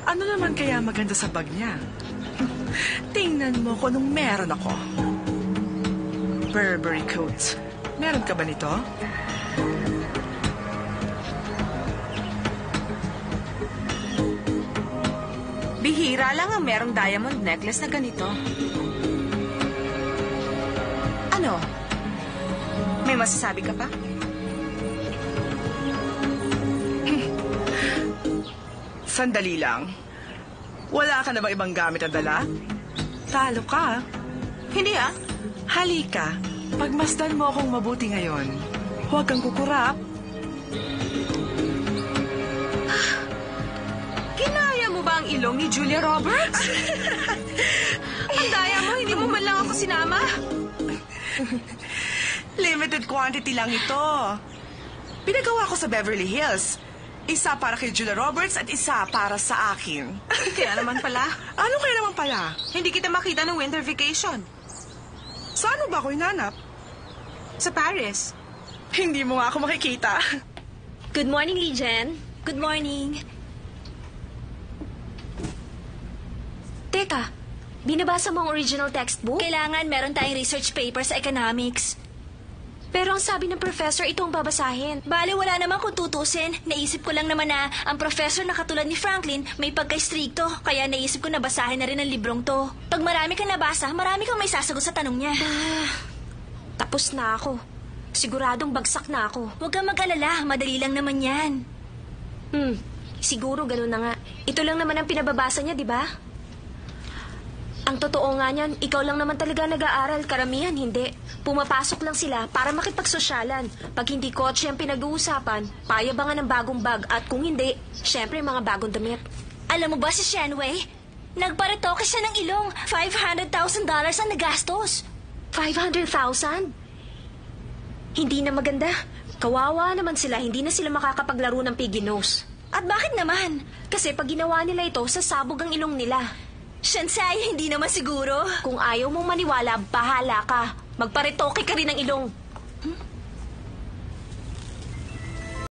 Ano naman kaya maganda sa bag niya? Tingnan mo kung anong meron ako. Burberry coat. Meron ka ba nito? Bihira lang ang merong diamond necklace na ganito. Ano? May masasabi ka pa? Sandali lang. Wala ka na bang ibang gamit na dala? Talo ka. Hindi ah. Halika. Pagmasdan mo akong mabuti ngayon. Huwag kang kukurap. Kinaya mo ba ang ilong ni Julia Roberts? Ang daya mo, hindi mo man lang ako sinama. Limited quantity lang ito. Pinagawa ko sa Beverly Hills. Isa para kay Julia Roberts at isa para sa akin. Kaya naman pala. Ano kaya naman pala? Hindi kita makita ng winter vacation. Saan mo ba ako hinanap? Sa Paris. Hindi mo nga ako makikita. Good morning, Lijen. Good morning. Teka, binabasa mo ang original textbook? Kailangan meron tayong research paper sa economics. Pero ang sabi ng professor, ito ang babasahin. Bale, wala naman kung tutusin. Naisip ko lang naman na ang professor na katulad ni Franklin may pagka-stricto. Kaya naisip ko na basahin na rin ang librong to. Pag marami kang nabasa, marami kang may sasagot sa tanong niya. Tapos na ako. Siguradong bagsak na ako. Huwag kang mag-alala. Madali lang naman yan. Siguro ganun na nga. Ito lang naman ang pinababasa niya, di ba? Ang totoo nga niyan, ikaw lang naman talaga nag-aaral, karamihan hindi. Pumapasok lang sila para makipagsosyalan. Pag hindi kotse ang pinag-uusapan, payabangan ng bagong bag at kung hindi, syempre mga bagong damit. Alam mo ba si Shenwei? Nagparetoke siya ng ilong. $500,000 ang nagastos. 500,000? Hindi na maganda. Kawawa naman sila, hindi na sila makakapaglaro ng piggy nose. At bakit naman? Kasi pag ginawa nila ito, sasabog ang ilong nila. Shansai, hindi naman siguro. Kung ayaw mong maniwala, bahala ka. Magparetoke ka rin ng ilong.